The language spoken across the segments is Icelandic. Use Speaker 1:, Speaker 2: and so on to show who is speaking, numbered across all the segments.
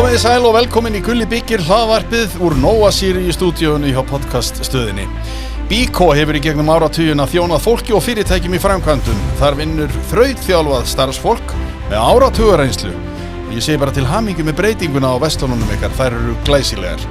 Speaker 1: Komiði sæl og velkomin í Gulli byggir hlaðvarpið úr Nóa Sirius stúdíónu hjá podcaststöðinni. Bíkó hefur í gegnum áratugina þjónað fólki og fyrirtækjum í framkvæmdum. Þar vinnur þrautþjálfað starfsfólk með áratugareynslu. Ég segi bara til hamingju með breytinguna á vestlunum ykkar, þær eru glæsilegar.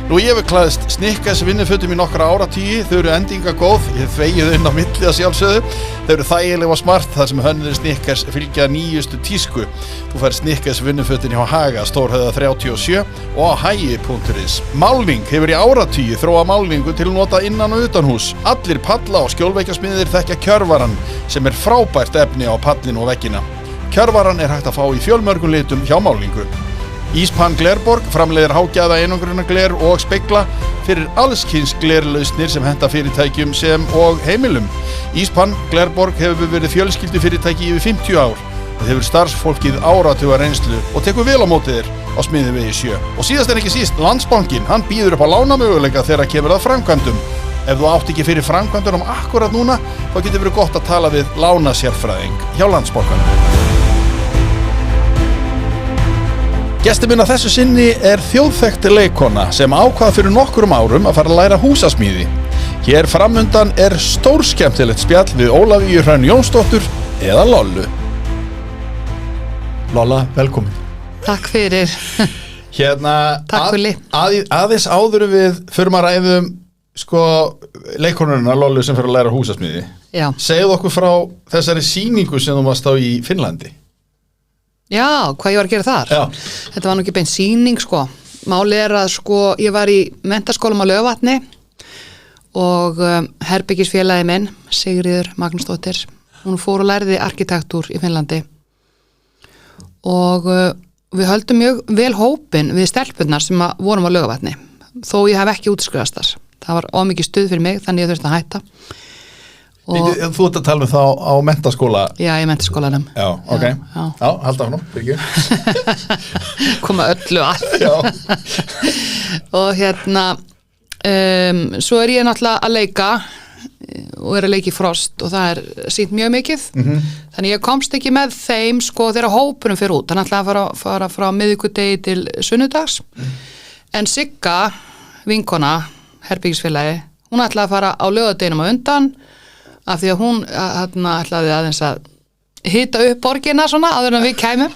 Speaker 1: Nú ég hef klæðst Snickers vinnufötum í nokkra áratugi, þau eru endinga góð, ég þvegi þau inn á milli að sjálfsögðu. Þau eru þægileg og smart þar sem hönnuðir Snickers fylgja nýjustu tísku. Þú fær Snickers vinnufötin hjá Haga, Stórhöfða 37 og á hagi.is. Málning hefur í áratugi þróað málningu til að nota innan og utan hús. Allir palla og skjólveggjarsmiðir þekkja Kjörvaran sem er frábært efni á pallin og veggina. Kjörvaran er hægt að fá í fjölmörgum litum hjá málningu. Íspann Glerborg framleiðir hágæða einangrunargler og spegla fyrir allskyns glerlausnir sem henta fyrirtækjum sem og heimilum. Íspann Glerborg hefur verið fjölskyldufyrirtæki yfir 50 ár. Það hefur starfsfólkið áratuga reynslu og tekur vel á móti þér á Smiðjuvegi 7. Og síðast en ekki síst, Landsbankinn, hann býður upp á lánamöguleika þegar kemur að framkvæmdum. Ef þú átt ekki fyrir framkvæmdunum akkurat núna, þá getur verið gott að tala við lánasérfræðing hjá Landsbankanum. Gestur minn að þessu sinni er þjóðþekkt leikkona sem ákvað fyrir nokkrum árum að fara að læra húsasmíði. Hér framundan er stórskemmtilegt spjall við Ólafíu Hrönn Jónsdóttur eða Lollu. Lolla, velkomin.
Speaker 2: Takk fyrir. Takk fyrir.
Speaker 1: Aðeins áður við förum að ræðum leikkonuna Lollu sem fyrir að læra húsasmíði.
Speaker 2: Já.
Speaker 1: Segðu okkur frá þessari sýningu sem þú varst á í Finnlandi.
Speaker 2: Já, hvað ég var að gera þar?
Speaker 1: Já.
Speaker 2: Þetta var nú ekki beint sýning, Málið er að, ég var í menntaskólum á Laugarvatni og herbergisfélagi minn, Sigríður Magnúsdóttir, hún fór og lærði arkitektúr í Finnlandi og við höldum mjög vel hópinn við stelpurnar sem vorum á Laugarvatni, þó ég hef ekki útskrifast þar. Það var ómikið stuð fyrir mig, þannig ég þurfti að hætta.
Speaker 1: Þú ert að tala um þá á menntaskóla?
Speaker 2: Já, í menntaskólanum.
Speaker 1: Já, ok. Já, halda á nú, fyrir ekki.
Speaker 2: Koma öllu að.
Speaker 1: Já.
Speaker 2: Og svo er ég náttúrulega að leika og er að leika í Frost og það er sýnt mjög mikið. Þannig ég komst ekki með þeim þegar hópurum fyrir út. Þannig að fara frá miðvikudegi til sunnudags. En Sigga, vinkona, herbergisfélagi, hún ætlaði að fara á laugardeginum á undan af því að hún ætlaði aðeins að hita upp borgina svona áður en við kæmum.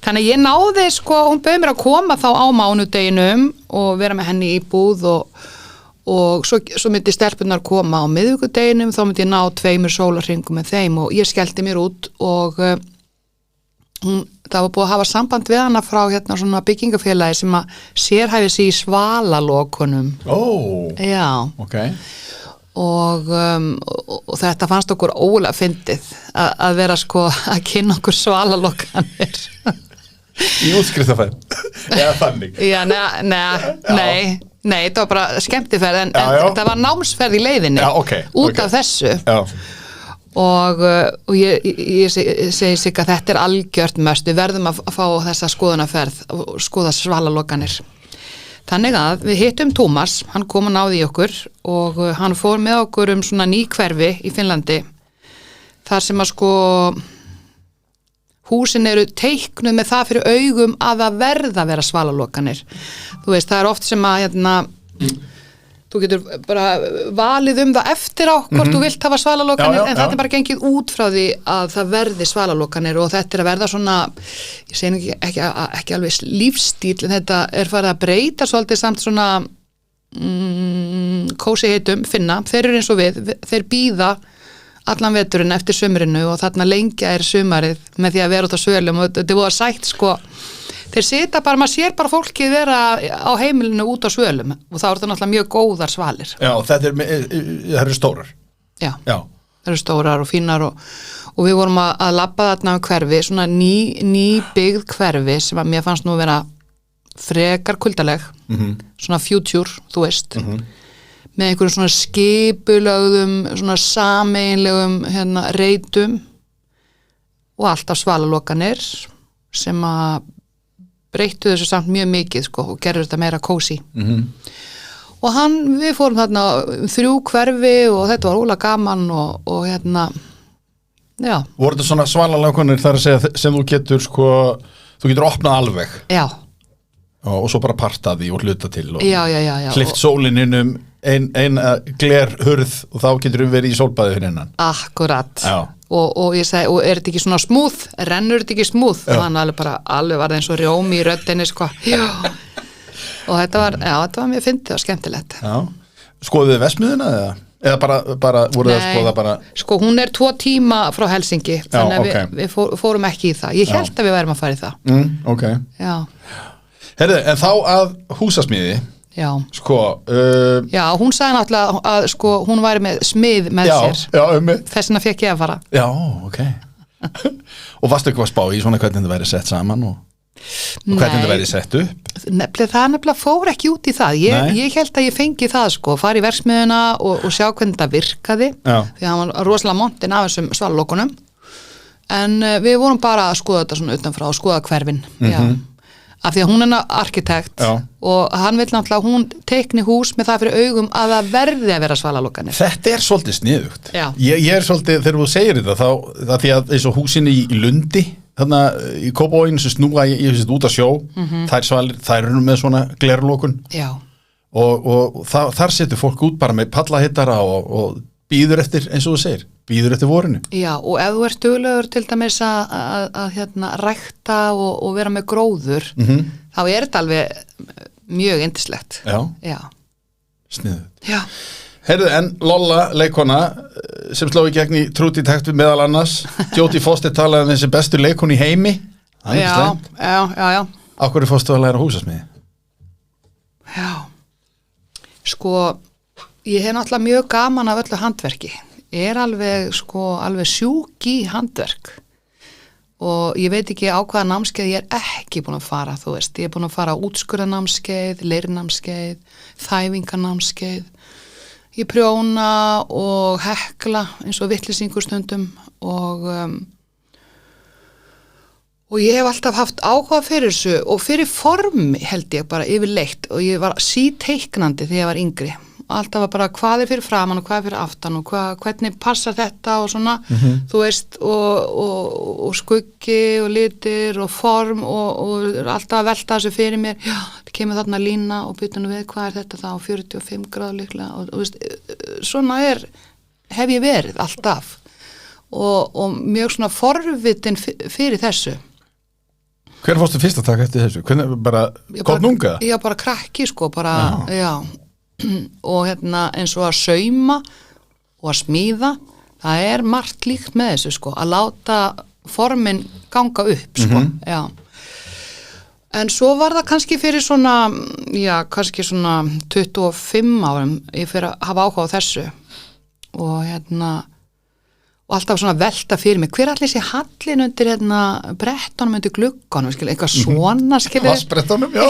Speaker 2: Þannig að ég náði, hún bauð mér að koma þá á mánudeginum og vera með henni í búð og svo myndi stelpunar koma á miðvikudeginum, þá myndi ég ná 2 sólarhringum með þeim og ég skellti mér út og það var búið að hafa samband við hana frá svona byggingafélagi sem að sérhæfi sig í svalalokunum. Já.
Speaker 1: Ok.
Speaker 2: Og þetta fannst okkur ólega fyndið að vera að kynna okkur svalalokanir
Speaker 1: í útskriftarferð eða þannig.
Speaker 2: Já, nei, þetta var bara skemmtiferð en þetta var námsferð í leiðinni út af þessu. Og ég segi sig að þetta er algjört must, við verðum að fá þessa skoðunarferð og skoða svalalokanir. Þannig að við hittum Tómas, hann kom og náði í okkur og hann fór með okkur svona ný hverfi í Finnlandi þar sem að húsin eru teiknuð með það fyrir augum að það verða að vera svalalokanir. Þú veist, það er oft sem að þú getur bara valið það eftir á hvort þú vilt hafa svalalokanir en þetta er bara gengið út frá því að það verði svalalokanir og þetta er að verða svona, ég segi ekki alveg lífstíl, en þetta er farið að breyta svolítið samt svona kósi heitum, finna, þeir eru eins og þeir bíða allan veturinn eftir sumrinu og þarna lengja er sumarið með því að vera út á svölum og þetta er búið að sætt þeir sita bara, maður sér bara fólkið vera á heimilinu út á svölum og þá eru það náttúrulega mjög góðar svalir.
Speaker 1: Já, það eru stórar.
Speaker 2: Já, það eru stórar og fínar og við vorum að labba þarna hverfi, svona ný byggð hverfi sem að mér fannst nú vera frekar kuldaleg, svona future, þú veist, með einhverjum svona skipulögðum, svona sameiginlegum reitum og alltaf svalalokanir sem að breyttu þessu samt mjög mikið og gerðu þetta meira kósi. Og við fórum þarna 3 hverfi og þetta var ólega gaman og já.
Speaker 1: Voru þetta svona svalalakonir þar að segja sem þú getur opnað alveg?
Speaker 2: Já,
Speaker 1: og svo bara partaði og hluta til og
Speaker 2: já.
Speaker 1: hlift sólininn ein glerhurð og þá getur við verið í sólbaði fyrir hennan.
Speaker 2: Akkurat. Og ég segi, og þetta ekki svona smúð? Rennur þetta ekki smúð? Og hann alveg var það eins og rjómi í röddinni, sko. Já. Og þetta var mjög fyndið og skemmtilegt. Já.
Speaker 1: Skoðuðu verksmiðjuna eða bara voruð að skoða bara?
Speaker 2: Sko, hún 2 tíma frá Helsingi, þannig að við fórum ekki í það. Ég held að við værum að fara í það.
Speaker 1: Ok. Já. Herðu, en þá að húsasmíði. Já. Sko.
Speaker 2: Já, hún sagði náttúrulega að sko, hún væri með smið með sér.
Speaker 1: Já,
Speaker 2: þess vegna fékk ég að fara.
Speaker 1: Já, ok. Og varstu eitthvað að spá í svona hvernig það væri sett saman og hvernig það væri sett upp?
Speaker 2: Það nefnilega fór ekki út í það. Ég held að ég fengi það, sko, fara í verksmiðjuna og sjá hvernig það virkaði. Já. Því að hann var rosalega montinn af þessum svallokunum. En við vorum bara að skoða þetta svona utanfrá og skoða hverfin. Já. Af því að hún arkitekt og hann vil náttúrulega að hún teikni hús með það fyrir augum að það verði að vera svalalokkanir.
Speaker 1: Þetta svolítið sniðugt. Ég svolítið, þegar þú segir þetta þá því að eins og húsin í Lundi þarna í Kópavoginum sem snúa út að sjó, þær eru með svona glerlokun. Já. Og þar setur fólk út bara með pallahittara og býður eftir, eins og þú segir, býður eftir vorinu. Já, og ef þú duglegur til dæmis að rækta og vera með gróður, þá þetta alveg mjög yndislegt. Já. Sniðugt. Já. Heyrðu, en Lolla, leikona, sem sló í gegn í True Detective meðal annars, Jodie Foster talaði um þessi bestu leikona í heimi. Já. Á hverju fórstu að læra húsasmiði? Já. Sko, ég hef náttúrulega mjög gaman af öllu handverki. Ég alveg sjúk í handverk. Og ég veit ekki á hvaða námskeið ég ekki búin að fara, þú veist. Ég búin að fara útskurðarnámskeið, leirnámskeið, þæfingarnámskeið. Ég prjóna og hekla eins og vitleysingur stundum og ég hef alltaf haft áhuga fyrir þessu og fyrir formi held ég bara yfirleitt og ég var síteiknandi þegar ég var yngri. Alltaf var bara hvað fyrir framan og hvað fyrir aftan og hvernig passar þetta og svona, þú veist, og skuggi og litir og form og alltaf að velta þessu fyrir mér, já, það kemur þarna lína og byttu við hvað þetta þá, 45 gráð líklega og veist, svona hef ég verið alltaf og mjög svona forvitin fyrir þessu. Hver fórstu fyrst að taka eftir þessu? Hvernig, bara kottnunga? Já, bara krakki sko, bara, já. Og eins og að sauma og að smíða, það margt líkt með þessu sko, að láta formin ganga upp sko, já. En svo var það kannski fyrir svona, já, kannski svona 25 árum ég fyrir að hafa áhuga á þessu og og alltaf svona velta fyrir mig, hver allir sé hallin undir brettunum undir glugganum, eitthvað svona, Vassbrettunum, já.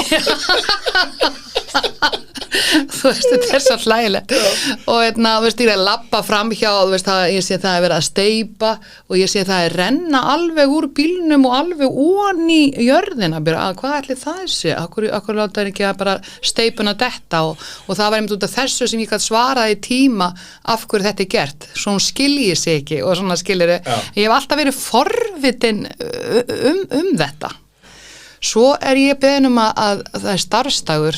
Speaker 1: Þú veist, þetta svo hlægilegt og þú veist, ég labba fram hjá, þú veist, ég sé það verið að steypa og ég sé það renna alveg úr bílnum og alveg onni í jörðina, hvað ætli það sé? Akkur láta það ekki að bara steypuna detta og það var einmitt út af þessu sem ég gæti svaraði í tíma af hverju þetta gert, svo hún skilji sig ekki og svona skiljir, ég hef alltaf verið forvitin þetta. Svo ég beðin að það starfsdagur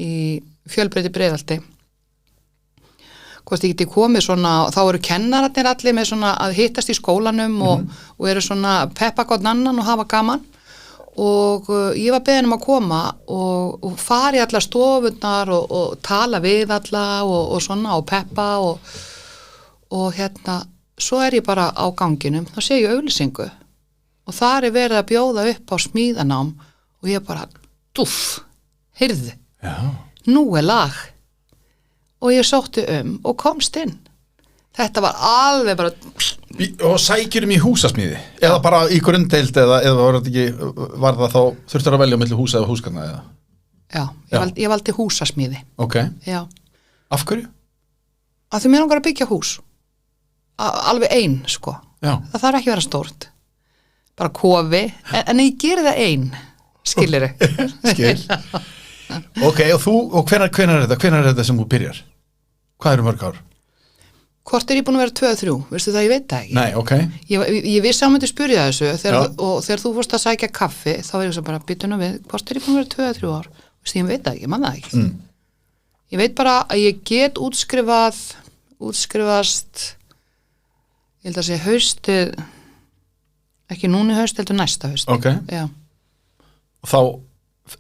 Speaker 1: í Fjölbraut í Breiðholti hvort ég geti komið svona, þá eru kennararnir allir með svona að hittast í skólanum og eru svona peppa gott annan og hafa gaman og ég var beðin að koma og fara í allar stofunar og tala við alla og svona og peppa og svo ég bara á ganginum, þá sé ég auglýsingu og þar verið að bjóða upp á smíðanám og ég bara, heyrðu, nú lag og ég sótti og komst inn. Þetta var alveg bara og sækjum í húsasmíði eða bara í grunddeild eða var það þá þurftur að velja milli húsa eða húsgagna eða? Já, ég valdi húsasmíði. Ok. Já. Af hverju? Af því mér langar að byggja hús. Alveg ein, sko. Já. Það þarf ekki að vera stórt. Bara kofi, en ég geri það ein. Skilur þau? Skil. Ok, og hvenær er þetta sem þú byrjar? Hvað eru mörg ár?
Speaker 2: Hvort ég búin að vera 2-3, veistu það, ég veit það ekki.
Speaker 1: Nei, ok.
Speaker 2: Ég vissi að myndi spyrja þessu og þegar þú fórst að sækja kaffi þá var ég svo bara bytuna við, hvort ég búin að vera 2-3 ár? Veistu, ég veit það ekki, mann það ekki. Ég veit bara að ég get útskrifast, ég held að segja haustið, ekki núna í haust, heldur næsta haust.
Speaker 1: Ok.
Speaker 2: Já.
Speaker 1: Og þá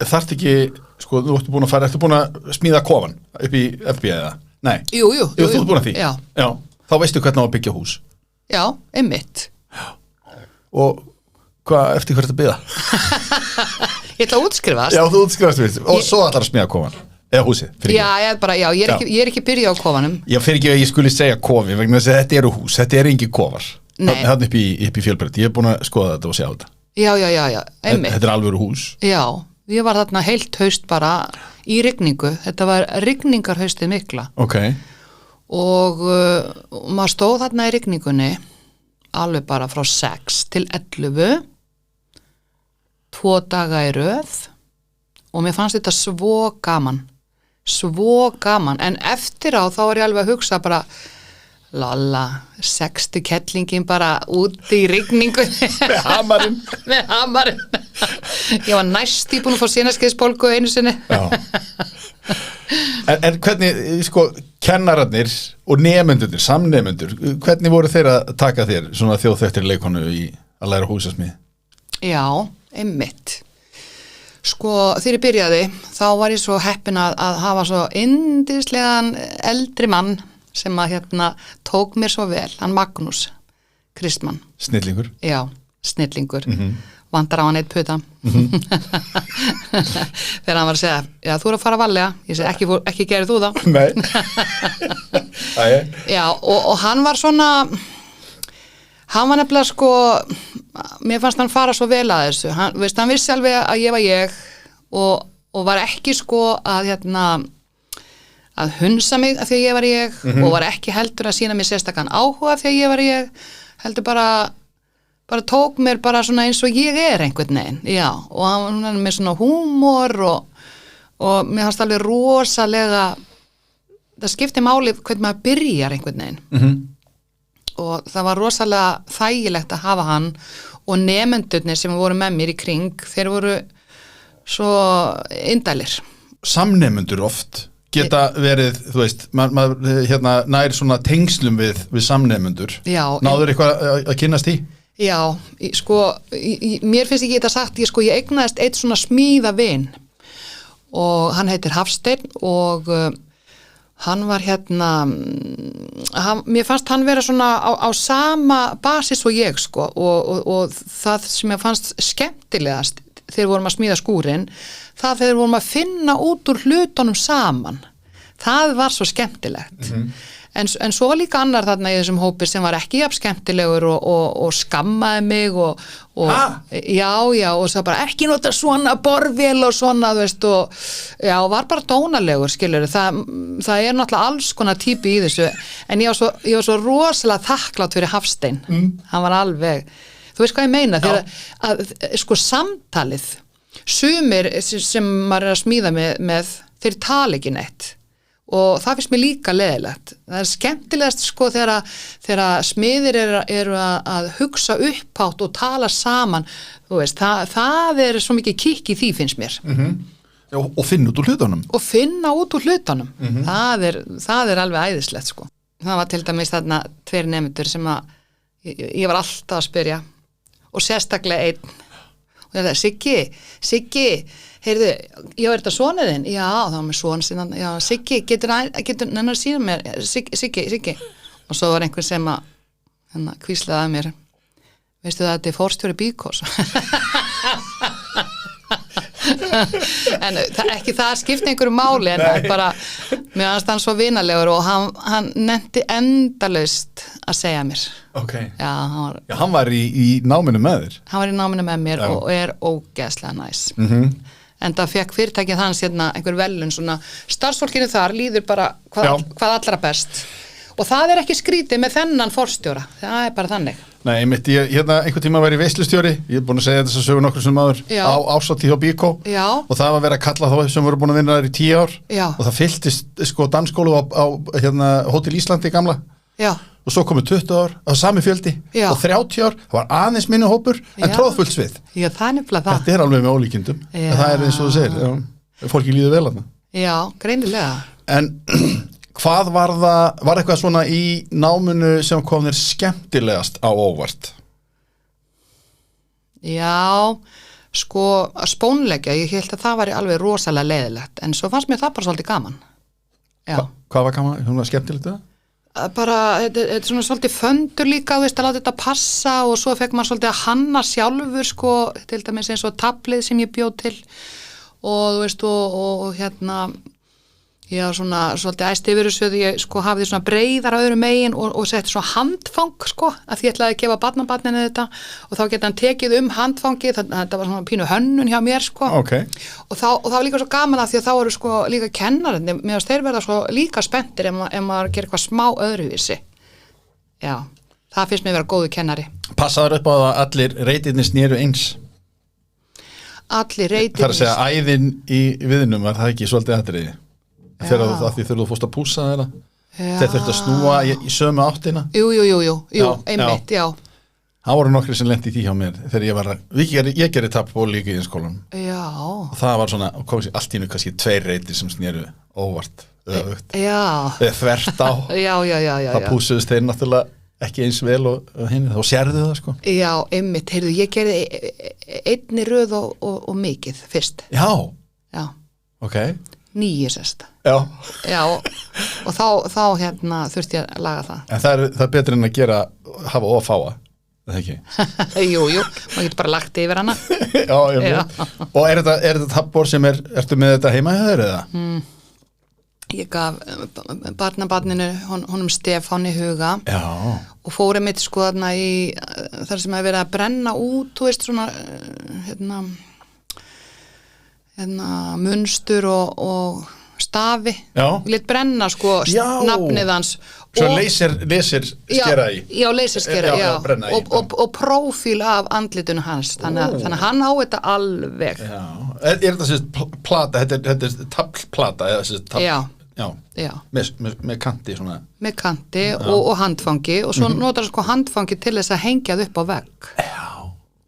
Speaker 1: þarft ekki, sko, þú ertu búin að smíða kofan upp í FB eða? Nei.
Speaker 2: Jú.
Speaker 1: Þú ert búin að því?
Speaker 2: Já.
Speaker 1: Þá veistu hvernig á að byggja hús.
Speaker 2: Já, einmitt.
Speaker 1: Og hvað, eftir hvert að byggja?
Speaker 2: Ég ætla að útskrifast.
Speaker 1: Já, þú útskrifast við. Og svo ætlar að smíða kofan. Eða húsið.
Speaker 2: Ég er ekki byrjað á kofanum.
Speaker 1: Ég fyrir ekki að ég skuli segja kofi, vegna þess að þetta eru hús, þetta eru engin kofar.
Speaker 2: Nei.
Speaker 1: Þannig upp í Fjölbraut. Ég er búin að skoða þetta og sjá þetta.
Speaker 2: Já, einmitt.
Speaker 1: Þetta er alvöru hús.
Speaker 2: Já, ég var þarna heilt haust bara í rigningu. Þetta var rigningarhaustið mikla.
Speaker 1: Ok.
Speaker 2: Og maður stóð þarna í rigningunni alveg bara frá 6 til 11, 2 daga í röð og mér fannst þetta svo gaman, en eftir á þá var ég alveg að hugsa bara lalla, 60 kettlingin bara úti í rigningunni
Speaker 1: með hamarinn
Speaker 2: ég var næst í búin að fá sinaskeiðspólgu einu sinni.
Speaker 1: Já. En hvernig, sko, kennararnir og nemendurnir, samnemendur, hvernig voru þeir að taka þér svona þjóðþekktir leikonu í að læra húsasmíð?
Speaker 2: Já, einmitt. Sko, þegar ég byrjaði, þá var ég svo heppin að hafa svo yndislegan eldri mann sem að tók mér svo vel, hann Magnús Kristmann.
Speaker 1: Snillingur?
Speaker 2: Já, snillingur. Vantar á hann eitt puta. Þegar hann var að segja, já, þú er að fara að valja. Ég segi, ekki gerir þú það.
Speaker 1: Nei.
Speaker 2: Já, og hann var svona, hann var nefnilega sko, mér fannst hann fara svo vel að þessu. Hann vissi alveg að ég var ég og var ekki sko að hunsa mig af því að ég var ég og var ekki heldur að sína mér sérstakann áhuga af því að ég var ég, heldur bara tók mér bara svona eins og ég er einhvern veginn, já, og hann er með svona húmor og mér fannst alveg rosalega, það skipti máli hvernig maður byrjar einhvern veginn og það var rosalega þægilegt að hafa hann og nemendurnir sem voru með mér í kring, þeir voru svo indælir. Samnemendur
Speaker 1: oft geta verið, þú veist, maður nær svona tengslum við samnemendur.
Speaker 2: Já.
Speaker 1: Náður eitthvað að kynnast í?
Speaker 2: Já, sko, mér finnst ekki þetta sagt, ég eignaðist eitt svona smíðavin og hann heitir Hafsteinn og hann var mér fannst hann vera svona á sama basis og ég sko og það sem ég fannst skemmtilegast þegar vorum að smíða skúrin, það þegar vorum að finna út úr hlutunum saman, það var svo skemmtilegt. En svo var líka annar þarna í þessum hópi sem var ekki jafn skemmtilegur og skammaði mig og já, og það bara ekki nota svona borvél og svona, þú veist, og já, var bara dónalegur, skilur, það er náttúrulega alls konar típi í þessu, en ég var svo rosalega þakklátt fyrir Hafsteinn, hann var alveg, þú veist hvað ég meina, þegar að sko samtalið, sumir sem maður er að smíða með þeir tala ekki neitt. Og það finnst mér líka leiðilegt. Það er skemmtilegast sko þegar smiðir eru að hugsa upphátt og tala saman, þú veist, það er svo mikið kikk í því finnst mér.
Speaker 1: Já, og finna út úr hlutunum.
Speaker 2: Það er alveg æðislegt sko. Það var til dæmis þarna 2 nemendur sem að ég var alltaf að spyrja og sérstaklega einn og það er Siggi, heyrðu, já, er þetta sonið þinn? Já, það var með son sinna, já, Siggi, getur nennar að sína mér, Siggi. Og svo var einhver sem að hvíslaði að mér, veistu það að þetta er forstjóri Bíkós? En ekki það skipti einhverju máli, en bara, mér fannst hann svo vinalegur og hann nennti endalaust að segja mér.
Speaker 1: Ok.
Speaker 2: Já,
Speaker 1: hann var í náminu með þér?
Speaker 2: Hann var í náminu með mér og er ógeðslega næs. En það fekk fyrirtækið hans einhver velun svona, starfsfólkinu þar líður bara hvað allra best og það er ekki skrítið með þennan forstjóra, það er bara þannig.
Speaker 1: Nei, einmitt, einhvern tíma var ég veislustjóri, ég er búin að segja þess að sögu nokkur sem maður á ásatíð hjá Bíkó og það var verið að kalla þá sem voru búin að vinna þar í 10 ár og það fylltist sko dansskólu á Hótel Íslandi gamla og svo komið 20 ár á sami fjöldi og 30 ár, það var aðeins minni hópur en tróðfullt svið.
Speaker 2: Já, það er nefnilega það.
Speaker 1: Þetta er alveg með ólíkindum, en það eins og þú segir, fólki líður vel að það.
Speaker 2: Já, greinilega.
Speaker 1: En hvað var eitthvað svona í náminu sem kom þér skemmtilegast á óvart?
Speaker 2: Já, sko, að spónleggja, ég held að það var alveg rosalega leiðilegt, en svo fannst mér það bara svolítið gaman. Já.
Speaker 1: Hvað var gaman? Hún var skemmtilegt það?
Speaker 2: Bara, þetta er svona svolítið föndur líka, þú veist, að láta þetta passa og svo fekk maður svolítið að hanna sjálfur, sko, til dæmis eins og tablið sem ég bjóð til og, þú veist, og hérna, já, svona svolítið æst yfir þessu því ég, sko, hafði svona breiðar öðru megin og setti svona handfang, sko, að því ég ætlaði að gefa barnabarninu þetta og þá geta hann tekið handfangið, þetta var svona pínu hönnun hjá mér, sko.
Speaker 1: Okay.
Speaker 2: Og það var líka svo gaman að því að þá eru sko líka kennararnir, meðan þeir verða svo líka spenntir ef maður gerir eitthvað smá öðruvísi. Já, það finnst mér vera góðu kennari.
Speaker 1: Passaður upp á það að allir reitirnir snéru eins?
Speaker 2: Allir reitirnir.
Speaker 1: Það er að segja æðin í viðnum, var það ekki svolítið atriði? Þegar því þurftu fórst að pússa þeirra? Þeir þurftu að snúa í sömu áttina?
Speaker 2: Jú, einmitt, já.
Speaker 1: Það voru nokkri sem lenti í því hjá mér þegar ég gerði tappból líka í skólanum.
Speaker 2: Já.
Speaker 1: Og það var svona, komið sér allt í nú kannski 2 reitir sem snéru óvart öfugt.
Speaker 2: Já.
Speaker 1: Eða þvert á.
Speaker 2: Já.
Speaker 1: Það púsuðust þeir náttúrulega ekki eins vel og hinn, þá sérðu það, sko. Já,
Speaker 2: einmitt, heyrðu, ég gerði einni röð og mikið fyrst.
Speaker 1: Já.
Speaker 2: Já.
Speaker 1: Ok.
Speaker 2: 9 sérst.
Speaker 1: Já.
Speaker 2: Já, og þá hérna þurfti ég að laga það.
Speaker 1: En það er betur en að hafa ofáa, það ekki?
Speaker 2: Jú, maður getur bara lagt yfir hana.
Speaker 1: Já. Og er þetta tappbor sem ertu með þetta heima hefur eða?
Speaker 2: Ég gaf barnabarninu honum Stefáni Huga. Já. Og fór einmitt sko þarna í þar sem hefur verið að brenna út, þú veist svona munstur og stafi. Já. Ég lét brenna sko nafnið hans.
Speaker 1: Svo leysir skera í.
Speaker 2: Já, leysir skera, já. Og prófíl af andlitinu hans. Þannig að hann á þetta alveg. Já.
Speaker 1: Er þetta sérst plata, þetta er tablplata eða sérst tabl? Já. Með kanti svona. Með
Speaker 2: kanti og handfangi og svo notar sko handfangi til þess að hengja það upp á vegg.
Speaker 1: Já.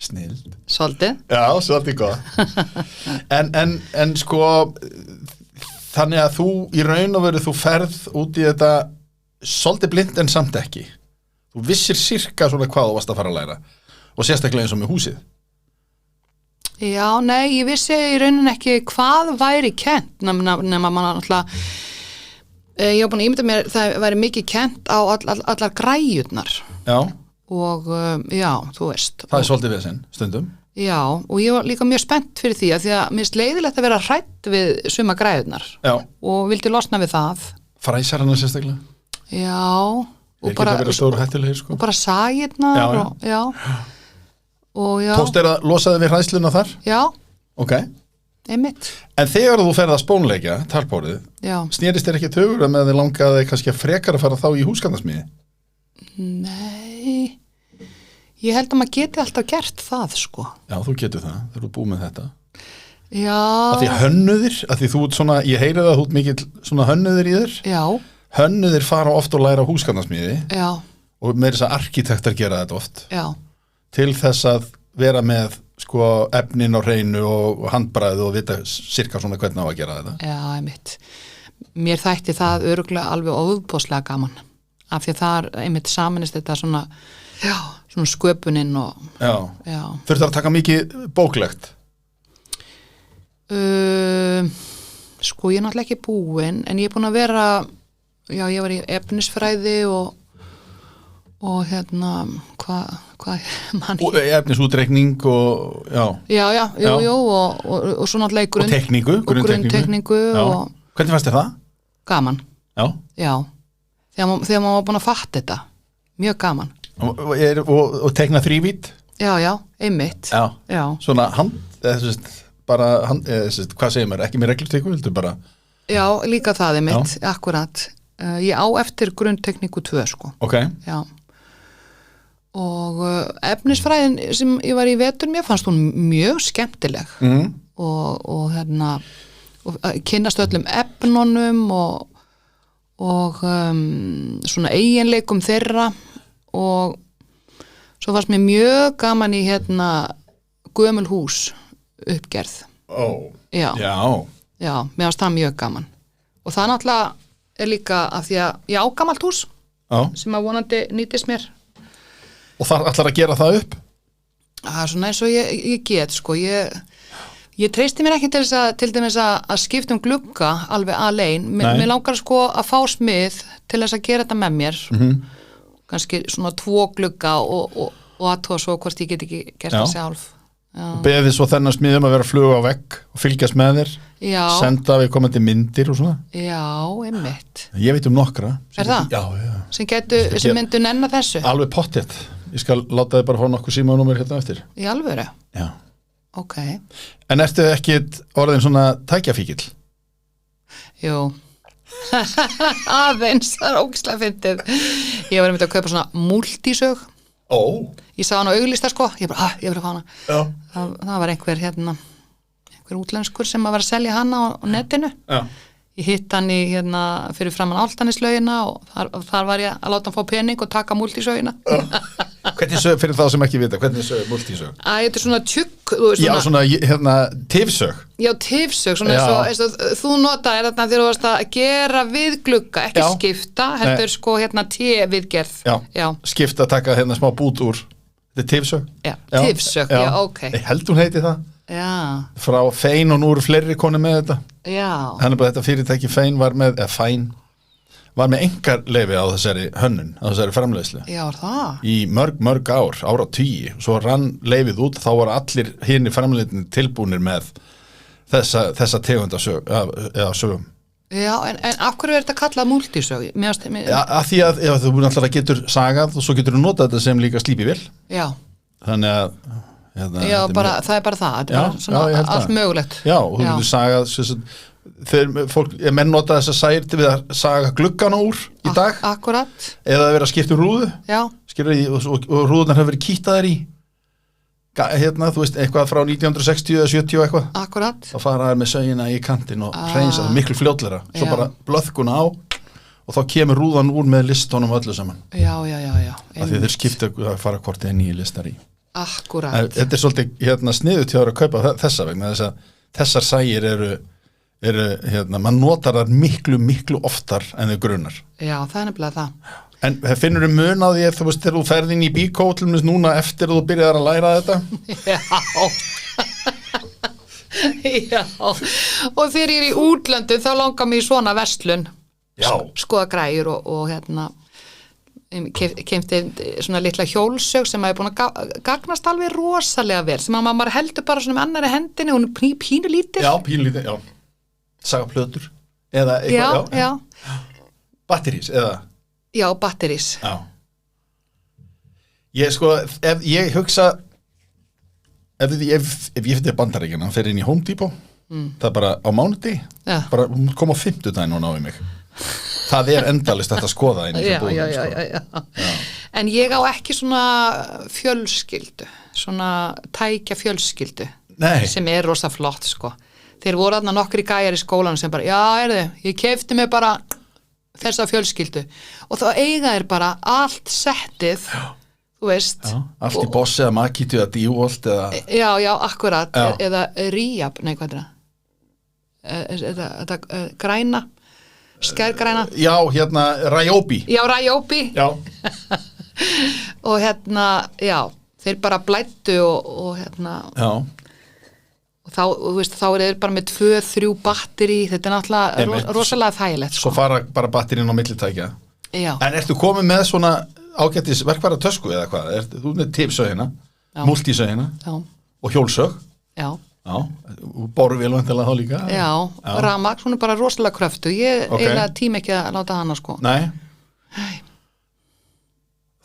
Speaker 1: Snild.
Speaker 2: Svolítið.
Speaker 1: Já, svolítið góð. En sko, þannig að þú í raun og veru þú ferð út í þetta svolítið blind en samt ekki. Þú vissir sirka svona hvað þú varst að fara að læra og sérstaklega eins og með húsið.
Speaker 2: Já, nei, ég vissi í raunin ekki hvað væri kennt nema mann náttúrulega ég var búin að ímynda mér það væri mikið kennt á allar græjurnar. Já. Og já, þú veist.
Speaker 1: Það er svolítið við sinn, stundum.
Speaker 2: Já, og ég var líka mjög spennt fyrir því að mér finnst leiðilegt að vera hrædd við suma græðunar. Já. Og vildi losna við það.
Speaker 1: Fræsar hana sérstaklega?
Speaker 2: Já.
Speaker 1: Og bara vera stóru hættulegir, sko.
Speaker 2: Og bara sagirnar. Já. Og já.
Speaker 1: Tókst þér að losa þig við hræðsluna þar?
Speaker 2: Já.
Speaker 1: Ok.
Speaker 2: Einmitt.
Speaker 1: En þegar þú ferð að spónleikja, talbórið, snerist þér ekki tögur með þið langaði kannski að frekar að fara þá í húsgagnasmíði?
Speaker 2: Nei, ég held að maður geti alltaf gert það, sko.
Speaker 1: Já, þú getur það, þegar þú búið með þetta.
Speaker 2: Já.
Speaker 1: Af því hönnuðir, af því þú ert svona, ég heyri það að þú ert mikill svona hönnuðir í þér. Já. Hönnuðir fara oft og læra húsgagnasmíði. Já. Og með þess að arkitektar gera þetta oft. Já. Til þess að vera með, sko, efnin á hreinu og handbragð og vita sirka svona hvernig á að gera þetta.
Speaker 2: Já, einmitt. Mér þætti það örugglega alveg óðbóðslega gaman. Af því að það einmitt samanist þetta svona sköpuninn og
Speaker 1: já. Þurftu að taka mikið bóklegt?
Speaker 2: Sko ég er náttúrulega ekki búin en ég er búin að vera ég var í efnisfræði og hvað mann
Speaker 1: og efnisútreikning og
Speaker 2: jú og svo náttúrulega
Speaker 1: og grunntekningu
Speaker 2: og
Speaker 1: hvernig fannst þér það?
Speaker 2: Gaman. Já. Þegar maður var búin að fatta þetta. Mjög gaman.
Speaker 1: Og tekna þrívít?
Speaker 2: Já, einmitt. Já.
Speaker 1: Svona hvað segir maður? Ekki með reglurtekku, vildu bara?
Speaker 2: Já, líka það einmitt, akkurat. Ég á eftir grunntekníku 2, sko.
Speaker 1: Ok.
Speaker 2: Já. Og efnisfræðin sem ég var í vetur, mér fannst hún mjög skemmtileg. Og kynnast öllum efnunum og svona eiginleikum þeirra og svo fannst mér mjög gaman í gömul hús uppgerð. Já, mér fannst það mjög gaman og það náttúrulega líka af því að ég á gamalt hús sem að vonandi nýtist mér.
Speaker 1: Og það ætlar að gera það upp?
Speaker 2: Það er svona eins og ég get sko, ég treysti mér ekki til dæmis að skipta glugga alveg alein, mér langar sko að fá smið til þess að gera þetta með mér, kannski svona 2 glugga og aðtóa svo hvort ég get ekki gert það sjálf.
Speaker 1: Beðið svo þennan smiðum að vera að fluga á vegg og fylgjast með þér, senda við komandi myndir og svona.
Speaker 2: Já, einmitt.
Speaker 1: Ég veit nokkra.
Speaker 2: Er það?
Speaker 1: Já.
Speaker 2: Sem myndu nenna þessu?
Speaker 1: Alveg pottþétt. Ég skal láta þið bara fá nokkuð símanúmer hérna eftir.
Speaker 2: Í alvöru?
Speaker 1: Já.
Speaker 2: Ok.
Speaker 1: En ertu ekki orðin svona tækjafíkill?
Speaker 2: Jú. Aðeins, það er ógeðslega fyndið. Ég var einmitt að kaupa svona multisög. Ég sá hana auglýsta sko, ég var að fá hana. Það var einhver útlenskur sem var að selja hana á netinu. Ég hitt hann í fyrir framan Álftaneslaugina og þar var ég að láta hann fá pening og taka multisögina.
Speaker 1: Hvernig sög, fyrir þá sem ekki vita, hvernig sög multisög?
Speaker 2: Þetta er svona tjukk.
Speaker 1: Já, svona tifsög.
Speaker 2: Já, tifsög, svona eins og þú notaðir þarna þegar þú varst að gera við glugga, ekki skipta, heldur sko viðgerð.
Speaker 1: Já, skipta, taka smá bút úr. Þetta er tifsög?
Speaker 2: Já, tifsög, já, ok.
Speaker 1: Ég held hún heiti það.
Speaker 2: Já.
Speaker 1: Frá Fein og nú eru fleiri konur með þetta.
Speaker 2: Já.
Speaker 1: Þannig að þetta fyrirtæki Fein var með engar leyfi á þessari hönnun, á þessari framleiðslu.
Speaker 2: Já, það?
Speaker 1: Í mörg ár, áratugi. Svo rann leyfið út, þá voru allir hinir framleiðinni tilbúnir með þessa tegunda sögum.
Speaker 2: Já, en af hverju er þetta kallað multisög?
Speaker 1: Já, af því að þú náttúrulega getur sagað og svo getur þú notað þetta sem líka slípivél.
Speaker 2: Já.
Speaker 1: Þannig að
Speaker 2: já, það er bara það, þetta er bara svona allt mögulegt.
Speaker 1: Já, og þú getur sagað, þegar menn nota þess að særi til við að saga gluggana úr í dag.
Speaker 2: Akkurat.
Speaker 1: Eða að vera að skipta rúðu. Já. Og rúðunar hefur verið kýttaðar í, þú veist, eitthvað frá 1960 eða 70 eitthvað.
Speaker 2: Akkurat.
Speaker 1: Þá fara þær með sögina í kantinn og hreinsa það miklu fljótleira. Svo bara blöðkuna á og þá kemur rúðan úr með listónum öllu saman.
Speaker 2: Já.
Speaker 1: Af því þeir skipta að fara hvort eða nýju listar í.
Speaker 2: Akkurat.
Speaker 1: Þetta er svolítið sniðugt hjá að kaupa þessa vegna þess að þessar sægir eru mann notar það miklu oftar en þau grunar. Já,
Speaker 2: það er nefnilega það.
Speaker 1: En finnur þau mun á því þú veist þegar þú ferð inn í Bíkó til dæmis núna eftir að þú byrjar að læra þetta?
Speaker 2: Já. Og þegar ég er í útlöndum þá langar mér í svona verslun. Já. Skoða græjur og kemti svona litla hjólsög sem hafi búin að gagnast alveg rosalega vel, sem að maður heldur bara svona með annari hendinni, hún er pínulítil.
Speaker 1: Já, pínulítil, já. Saga plötur eða eitthvað,
Speaker 2: já.
Speaker 1: Batterís, eða?
Speaker 2: Já, batterís.
Speaker 1: Já. Ég hugsa ef ég fyrir Bandaríkjana fer inn í Home Depot, það er bara á mánudegi, bara koma á 50 og ná í mig. Það er endalist að skoða inn í
Speaker 2: þessu búðum. Já. En ég á ekki svona fjölskyldu, svona tækja fjölskyldu.
Speaker 1: Nei.
Speaker 2: Sem er rosa flott sko. Þeir voru þarna nokkri gæjar í skólanum sem bara, ég keypti mig bara þessa fjölskyldu og þá eiga þeir bara allt settið, þú veist.
Speaker 1: Já, allt í Boss eða Makiti eða Dívolt eða...
Speaker 2: Já, akkurat, eða Ríab, nei hvað er það? Þetta græna. Skærgræna.
Speaker 1: Já, Ryobi.
Speaker 2: Já, Ryobi.
Speaker 1: Já.
Speaker 2: Og þeir bara blættu og
Speaker 1: Já.
Speaker 2: Og þú veist, þá er þeir bara með 2-3 batteri, þetta er náttúrulega rosalega þægilegt.
Speaker 1: Svo fara bara batterinn á millitækja.
Speaker 2: Já.
Speaker 1: En ertu komið með svona ágættis verkfæra tösku eða hvað? Þú með tipsögina, multisögina og hjólsög.
Speaker 2: Já.
Speaker 1: Já, bóru vel vantilega þá líka.
Speaker 2: Já. Rafmagn, hún er bara rosalega kröftu. Ég eiginlega tíma ekki að láta hana sko.
Speaker 1: Nei.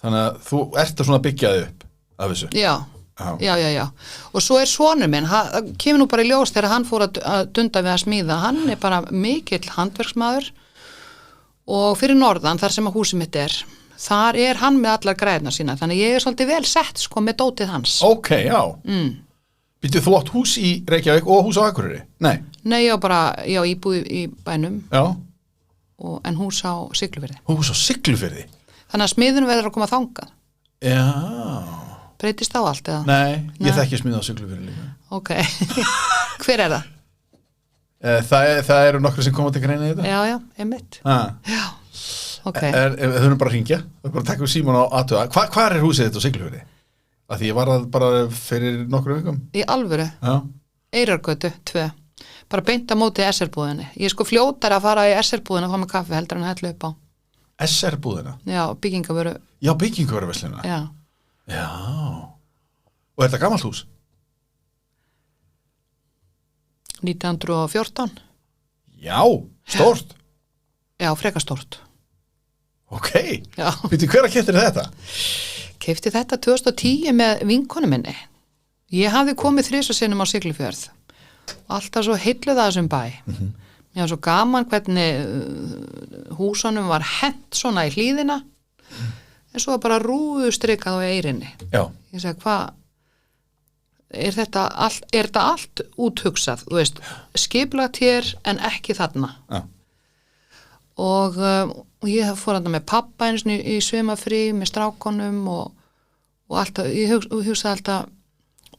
Speaker 1: Þannig að þú ert að svona byggjaði upp af þessu.
Speaker 2: Já. Og svo er sonur minn, kemur nú bara í ljós þegar hann fór að dunda við að smíða. Hann er bara mikill handverksmaður og fyrir norðan, þar sem að húsið mitt er, þar er hann með allar græðna sína. Þannig ég er svolítið vel sett sko með dótið hans.
Speaker 1: Ok, já. Býttu þú átt hús í Reykjavík og hús á Akureyri? Nei.
Speaker 2: Nei, ég á íbúð í bænum.
Speaker 1: Já.
Speaker 2: en hús á Siglufirði.
Speaker 1: Hús á Siglufirði?
Speaker 2: Þannig að smiðurinn verður að koma þangað.
Speaker 1: Já.
Speaker 2: Breytist á allt eða?
Speaker 1: Nei, ég þekki smið á Siglufirði líka.
Speaker 2: Ok. Hver er það?
Speaker 1: Það eru nokkru sem koma til greina í þetta.
Speaker 2: Já, einmitt. Já, ok.
Speaker 1: Þau erum bara að hringja, þau erum bara að taka við síman á aðtöða. Hvar er húsið þetta á Siglufirði? Af því ég var það bara fyrir nokkru vikum. Í
Speaker 2: alvöru? Já. Eyrargötu 2. Bara beint á móti SR-búðinni. Ég sko fljótar að fara í SR-búðina og fá mig kaffi heldur en að hella upp á. SR-búðina? Já, byggingavöru. Já, byggingavöruverslunina. Já. Já. Og er þetta gamalt hús? 1914. Já, stórt. Já, frekar stórt. Ok. Já. Veitu, hver að keyptir þetta? Keypti þetta 2010 með vinkonu minni. Ég hafði komið 3 sinnum á Siglufjörð. Alltaf svo heilluð að þessum bæ. Mér var svo gaman hvernig húsunum var hent svona í hlíðina en svo bara rúðustrikað á eyrinni. Já. Ég segi, hvað er þetta allt úthugsað, þú veist, skiplagt hér en ekki þarna. Já. Og ég fór þarna með pappa eins og í svimafrí með strákonum og alltaf, ég hugsaði alltaf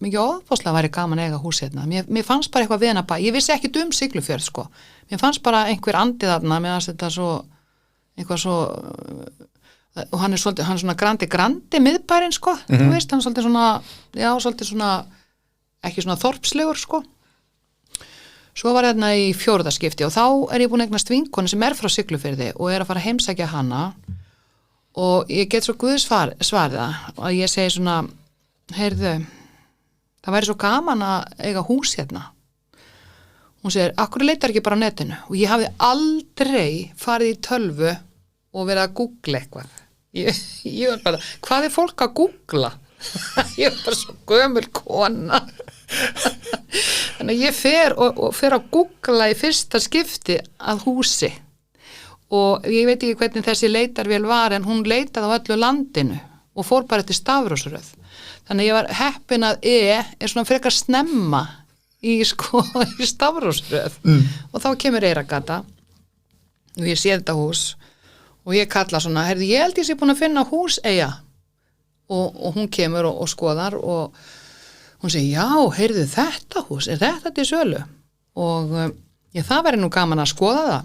Speaker 2: mikið óðfáslega væri gaman að eiga hús hérna. Mér fannst bara eitthvað við hana bæ. Ég vissi ekki Siglufjörð, sko. Mér fannst bara einhver andið þarna með að þetta svo, eitthvað svo, og hann er svona grandi miðbærin, sko. Þú veist, hann er svolítið svona, já, svolítið svona, ekki svona þorpslegur, sko. Svo var hérna í 4. skipti og þá er ég búin að eignast vinkonu sem er frá Siglufirði og er að fara að heimsækja hana og ég get svo guðsvarða að ég segi svona, heyrðu, það væri svo gaman að eiga hús hérna. Hún segir, akkur leitar ekki bara á netinu? Og ég hafði aldrei farið í tölvu og verið að googla eitthvað. Ég var bara, hvað er fólk að googla? Ég var bara svo gömul kona. Þannig að ég fer að googla í fyrsta skipti að húsi. Og ég veit ekki hvernig þessi leitarvél var en hún leitaði á öllu landinu og fór bara eftir stafrósröð. Þannig að ég var heppin að er svona frekar snemma í stafrósröð og þá kemur Eyrargata og ég sé þetta hús og ég kalla svona, heyrðu, ég held ég sé búin að finna hús og hún kemur og skoðar og hún segir, já, heyrðu, þetta hús, er þetta til sölu? Og það væri nú gaman að skoða það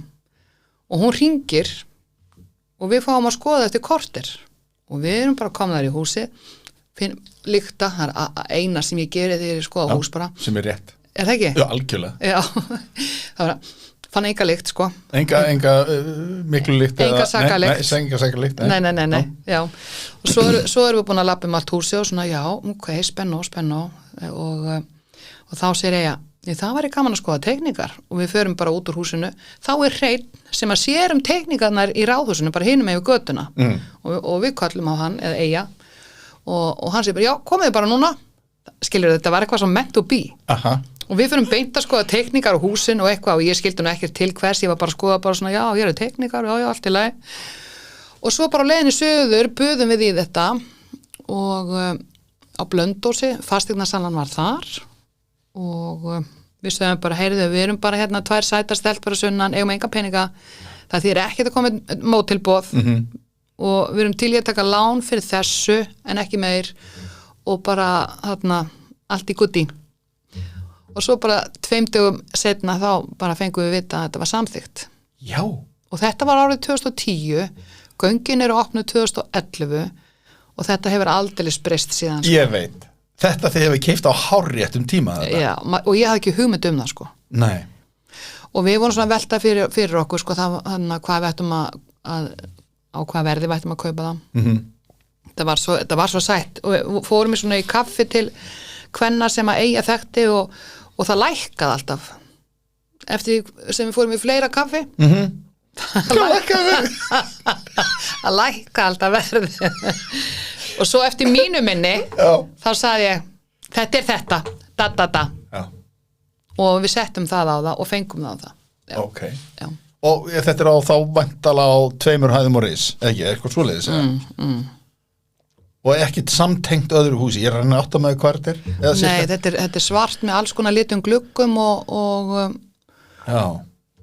Speaker 2: og hún hringir og við fáum að skoða eftir korter og við erum bara komin þar í húsi lykta, það er eina sem ég geri þegar ég skoða hús bara. Sem er rétt. Er það ekki? Já, algjörlega. Já, það var, fann enga lykt, sko. Enga miklu lykt. Enga sakalykt. Enga sakalykt. Nei, já. Og svo erum við búin að lappa allt húsi og svona, já, ok, spennu og þá segir ég, það væri gaman að skoða teikningar og við förum bara út úr húsinu. Þá er hreinn sem að sér teikningarnar í ráðhúsinu, bara hinum með götuna og við kallum á hann, eða eiga og hann segir bara, já, komið bara núna. Skilur þetta var eitthvað sem meant to be. Aha. Og við fyrir beint að skoða teikningar á húsin og eitthvað og ég skildi nú ekkert til hvers, ég var bara að skoða bara svona, já, hér er teikningar, já, allt í lagi. Og svo bara á leiðinni söður buðum við í þetta og á Blönduósi, fasteignasalan var þar og við sögum bara, heyrðu, við erum bara hérna 2 sætar stelpur á sunnan, eigum enga peninga, það þýðir ekkert að koma móttilboð og við erum til í að taka lán fyrir þessu en ekki meir og bara þarna allt í gutti og svo bara 2 dögum setna þá bara fengum við vita að þetta var samþykkt. Já. Og þetta var árið 2010, göngin eru opnuð 2011 og þetta hefur aldeilis breyst síðan. Sko. Ég veit. Þetta þið hefur keypt á hárréttum tíma þetta. Já, og ég hafði ekki hugmynd það, sko. Nei. Og við vorum svona velta fyrir okkur, sko, þannig að hvað við ættum að á hvað verði við ættum að kaupa það. Það var svo sætt og við fórum í svona í kaffi til kvenna sem að eiga þekkti og það lækkaði alltaf eftir sem við fórum í fleira kaffi það lækkaði alltaf verði og svo eftir mínu minni þá sagði ég, þetta er þetta da. Og við settum það á það og fengum það á það. Já. Ok. Já. Og þetta er á þá vantala á 2 hæðum og ris, ekki, eitthvað svoleiðis og ekkert samtengt öðru húsi, ég er að átta með hvað þetta er? Nei, þetta er svart með alls konar litum gluggum og já.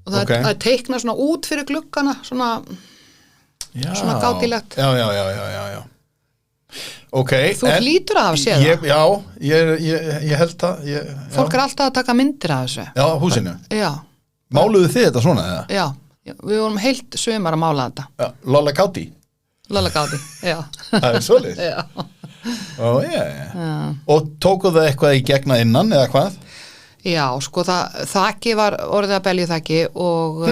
Speaker 2: og það teikna svona út fyrir gluggana svona gátilegt.
Speaker 1: Já. Ok.
Speaker 2: Þú hlýtur að hafa séð það.
Speaker 1: Já, ég held það.
Speaker 2: Fólk alltaf að taka myndir af þessu.
Speaker 1: Já, húsinu.
Speaker 2: Já.
Speaker 1: Máluðu þið þetta svona, eða?
Speaker 2: Já, við vorum heilt sumar að mála þetta.
Speaker 1: Já, Lolla Gáti, já. Það svoleiðis?
Speaker 2: Já.
Speaker 1: Og tókuð það eitthvað í gegna innan, eða hvað? Já,
Speaker 2: sko, þakki var orðið að beljuþakki og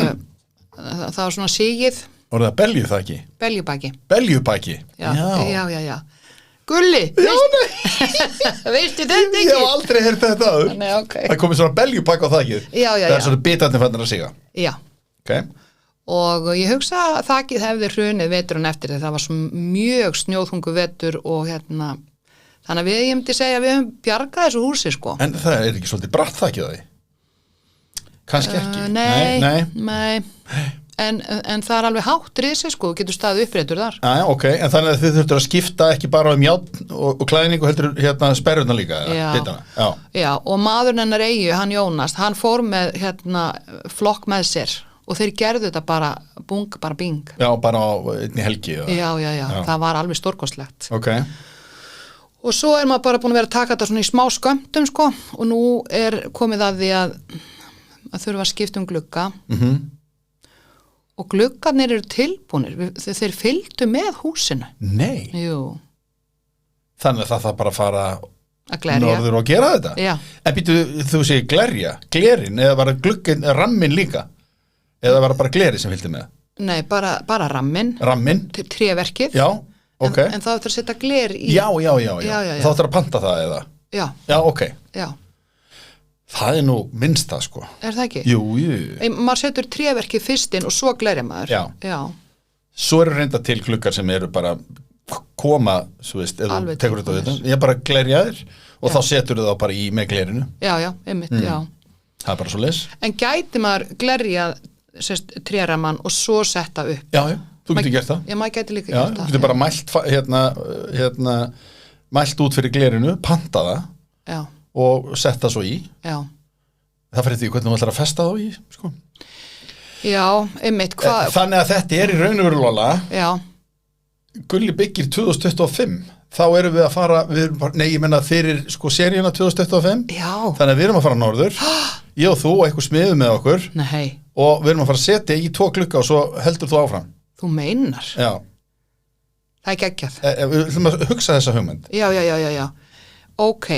Speaker 2: það var svona sigið.
Speaker 1: Orðið að beljuþakki? Beljubaki?
Speaker 2: Já. Gulli, veistu þetta ekki?
Speaker 1: Ég hef aldrei heyrt þetta áður.
Speaker 2: Nei, okay.
Speaker 1: Það komið svona beljubak á þakið.
Speaker 2: Já.
Speaker 1: Það er svona bitarnir fannir að siga.
Speaker 2: Já.
Speaker 1: Ok.
Speaker 2: Og ég hugsa að þakið hefði hrunið veturinn eftir þetta. Það var svo mjög snjóðhungu vetur og þannig að ég myndi segja að við höfum bjargað þessu húsi, sko.
Speaker 1: En það er ekki svolítið bratt þakið á því? Kannski ekki?
Speaker 2: Nei. En það er alveg hátt risi, sko, þú getur staðið uppréttur þar.
Speaker 1: Ok, en þannig að þið þurftur að skipta ekki bara járn og klæðningu heldur sperruna líka, bitana.
Speaker 2: Já, og maðurinn hennar Eyju, hann Jónas, hann fór með flokk með sér og þeir gerðu þetta bara bing.
Speaker 1: Já, bara á einni helgi.
Speaker 2: Já, það var alveg stórkostlegt.
Speaker 1: Ok.
Speaker 2: Og svo er maður bara búin að vera að taka þetta svona í smá skömmtum, sko, og nú er komið að því að þurfa að skipta glugga. Og gluggarnir eru tilbúnir, þeir fylgdu með húsinu.
Speaker 1: Nei.
Speaker 2: Jú.
Speaker 1: Þannig að það bara að fara
Speaker 2: að glerja.
Speaker 1: Norður og gera þetta?
Speaker 2: Já.
Speaker 1: En býtu, þú segir glerin, eða var glugginn, rammin líka? Eða var bara gleri sem fylgdi með?
Speaker 2: Nei, bara rammin.
Speaker 1: Rammin?
Speaker 2: Tréverkið.
Speaker 1: Já, ok.
Speaker 2: En þá ættir að setja gler í.
Speaker 1: Já. Þá ættir að panta það, eða?
Speaker 2: Já.
Speaker 1: Já, ok.
Speaker 2: Já.
Speaker 1: Það er nú minnsta, sko.
Speaker 2: Er það ekki?
Speaker 1: Jú.
Speaker 2: Maður setur tréverkið fyrst inn og svo glerja maður.
Speaker 1: Já. Svo eru reynda til gluggar sem eru bara koma, svo veist, ef þú tekur þetta á þetta. Ég bara glerja þér og þá setur það bara í með glerinu. Já,
Speaker 2: einmitt, já.
Speaker 1: Það er bara svo leys.
Speaker 2: En gæti maður glerja tréraman og svo setta upp?
Speaker 1: Já, þú getur gert það.
Speaker 2: Já, maður gæti líka gert það.
Speaker 1: Þú getur bara mælt út fyrir glerinu, panta það.
Speaker 2: Já.
Speaker 1: Og setta svo í.
Speaker 2: Já.
Speaker 1: Það fyrir því hvernig þú ætlar að festa þá í, sko.
Speaker 2: Já, einmitt.
Speaker 1: Þannig að þetta er í raun og veru, Lolla.
Speaker 2: Já.
Speaker 1: Gulli byggir 2025. Þá erum við að fara, ég menna fyrir seríuna 2025.
Speaker 2: Já.
Speaker 1: Þannig að við erum að fara norður. Ég og þú og eitthvað smiður með okkur.
Speaker 2: Nei.
Speaker 1: Og við erum að fara að setja í 2 glugga og svo heldur þú áfram.
Speaker 2: Þú meinar?
Speaker 1: Já.
Speaker 2: Það er geggjað.
Speaker 1: Við ætlum að hugsa þessa hugmynd.
Speaker 2: Já. Ok.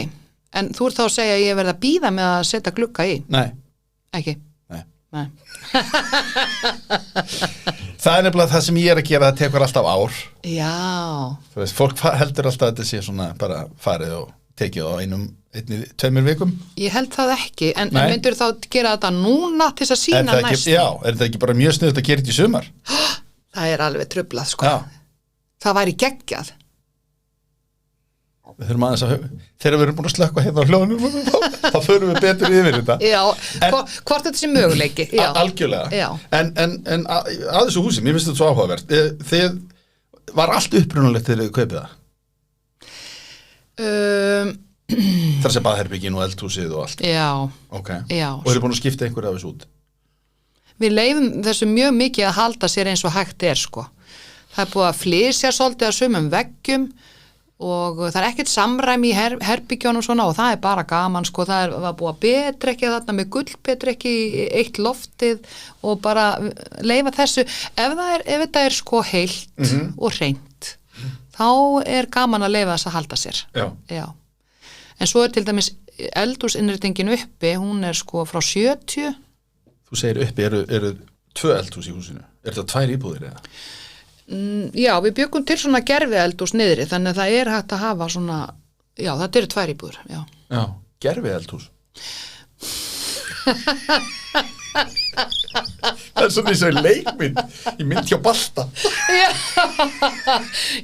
Speaker 2: En þú ert þá að segja að ég verð að bíða með að setja glugga í?
Speaker 1: Nei.
Speaker 2: Ekki?
Speaker 1: Nei. Það er nefnilega það sem ég er að gera, það tekur alltaf ár.
Speaker 2: Já.
Speaker 1: Þú veist, fólk heldur alltaf að þetta sé svona bara farið og tekið á 1-2 vikum.
Speaker 2: Ég held það ekki, en myndur þá gera þetta núna til þess að sína næst?
Speaker 1: Já, er þetta ekki bara mjög sniðugt að gera þetta í sumar?
Speaker 2: Það er alveg trublað, sko.
Speaker 1: Já.
Speaker 2: Það væri geggjað.
Speaker 1: Við þurfum aðeins að þegar við erum búin að slökkva hérna á hljóðunum þá förum við betur yfir þetta.
Speaker 2: Já, hvort þetta sé möguleiki. Já.
Speaker 1: Algjörlega.
Speaker 2: Já.
Speaker 1: En að þessu húsi, mér finnst þetta svo áhugavert. Þið var allt upprunalegt þegar þið kaupið það? Þar sem baðherbyggin og eldhúsið og allt.
Speaker 2: Já.
Speaker 1: Ok.
Speaker 2: Já.
Speaker 1: Og þið búin að skipta einhverju af þessu út?
Speaker 2: Við leifum þessu mjög mikið að halda sér eins og hægt er, sko. Það er búið að flysja svolítið að sumum veggjum og það er ekkert samræmi í herbygjónum svona og það er bara gaman, sko. Það var búið að betrekja þarna með gullbetrekki í eitt loftið og bara leyfa þessu. Ef þetta er sko heilt og hreint, þá er gaman að leyfa þess að halda sér. Já. En svo er til dæmis eldhúsinnréttingin uppi, hún er sko frá 70.
Speaker 1: Þú segir uppi, eru 2 eldhús í húsinu? Er þetta 2 íbúðir eða?
Speaker 2: Já, við byggum til svona gerfi eldhús niðri, þannig að það er hægt að hafa svona, já, þetta eru 2 íbúðir, já.
Speaker 1: Já, gerfi eldhús. Það er svona eins og leikmynd, ég mynd hjá Balta.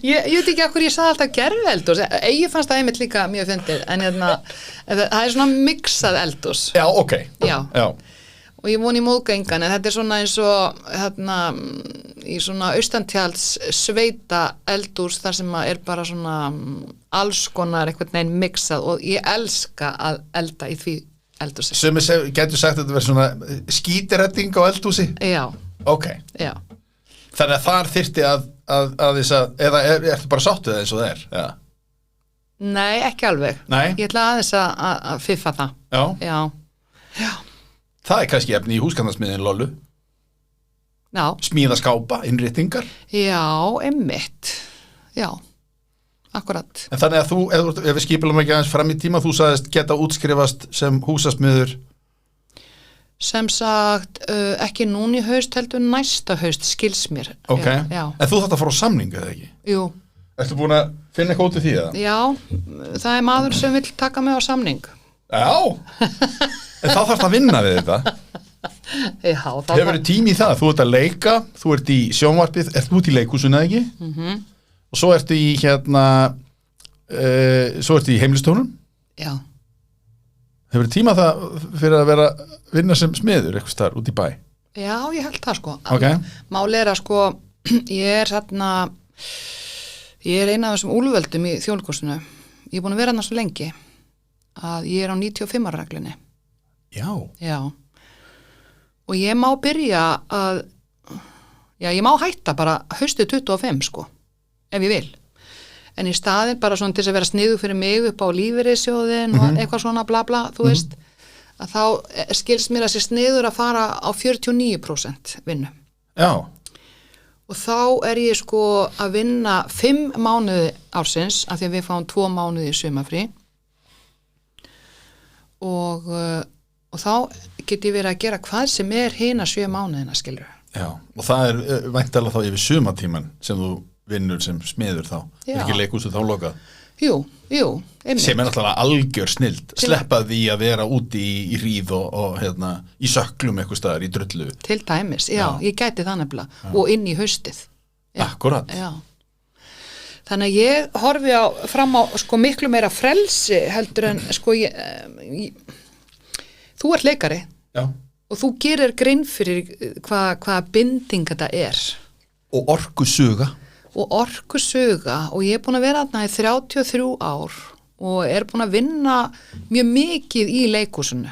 Speaker 2: Ég veit ekki okkur ég sagði alltaf gerfi eldhús, ég fannst það einmitt líka mjög fyndið, en það er svona mixað eldhús.
Speaker 1: Já, ok.
Speaker 2: Já. Og ég voni í móðgöngan, en þetta er svona eins og í svona austantjáls sveita eldhús þar sem er bara svona alls konar einhvern veginn mixað og ég elska að elda í því eldhúsi.
Speaker 1: Sem getur sagt að þetta verður svona skítiretting á eldhúsi?
Speaker 2: Já.
Speaker 1: Ok.
Speaker 2: Já.
Speaker 1: Þannig að þar þyrfti að þess að, eða ertu bara sáttuð eins og það er? Já.
Speaker 2: Nei, ekki alveg.
Speaker 1: Nei?
Speaker 2: Ég ætla aðeins að fiffa það.
Speaker 1: Já.
Speaker 2: Já. Já.
Speaker 1: Það er kannski efni í húsgagnasmiðin Lollu.
Speaker 2: Já.
Speaker 1: Smíða skápa, innréttingar.
Speaker 2: Já, einmitt. Já. Akkurat.
Speaker 1: En þannig að þú, ef við skipilum ekki aðeins fram í tíma, þú sagðist geta útskrifast sem húsasmiður?
Speaker 2: Sem sagt, ekki núna í haust, heldur næsta haust, skils mér.
Speaker 1: Ok,
Speaker 2: já.
Speaker 1: En þú þarft að fara á samning, eða ekki?
Speaker 2: Jú.
Speaker 1: Ertu búin að finna eitthvað út í því, eða?
Speaker 2: Já, það er maður sem vill taka mig á samning.
Speaker 1: Já, en þá þarfst að vinna við þetta.
Speaker 2: Já, þá
Speaker 1: hefur verið tími í það, þú ert að leika, þú ert í sjónvarpið, ert þú út í leikhúsinu, eða ekki? Og svo ertu í svo ertu í heimlistónum?
Speaker 2: Já.
Speaker 1: Hefur tíma það fyrir að vera vinna sem smiður eitthvað starf út í bæ?
Speaker 2: Já, ég held það sko.
Speaker 1: Okay.
Speaker 2: Máli er að sko, ég er eina af þessum úlföldum í Þjóðleikhúsinu. Ég er búin að vera þarna svo lengi að ég er á 95 ára reglunni.
Speaker 1: Já.
Speaker 2: Já. Og ég má byrja að, ég má hætta bara haustið 25 sko, ef ég vil. En í staðin bara svona til þess að vera sniðu fyrir mig upp á lífeyrissjóðin og eitthvað svona bla bla, þú veist, að þá skilst mér að sé sniður að fara á 49% vinnu.
Speaker 1: Já.
Speaker 2: Og þá er ég sko að vinna 5 mánuði ársins, af því að við fáum 2 mánuði í sumarfrí. Og þá get ég verið að gera hvað sem er hina 7 mánuðina, skilur.
Speaker 1: Já, og það er væntanlega þá yfir sumatíman sem þú vinnur sem smiður þá. Já. Er ekki leikhúsið þá lokað? Jú, einmitt. Sem er náttúrulega algjör snild. Sleppa því að vera úti í hríð og í söklum eitthvað staðar, í drullu.
Speaker 2: Til dæmis, já. Ég gæti það nefnilega. Og inn í haustið. Já.
Speaker 1: Akkurat.
Speaker 2: Já. Þannig að ég horfi fram á sko miklu meira frelsi heldur en sko þú ert leikari. Já. Og þú gerir grein fyrir hvaða binding þetta er.
Speaker 1: Og orkusuga.
Speaker 2: Og ég er búin að vera þarna í 33 ár og er búin að vinna mjög mikið í leikhúsinu.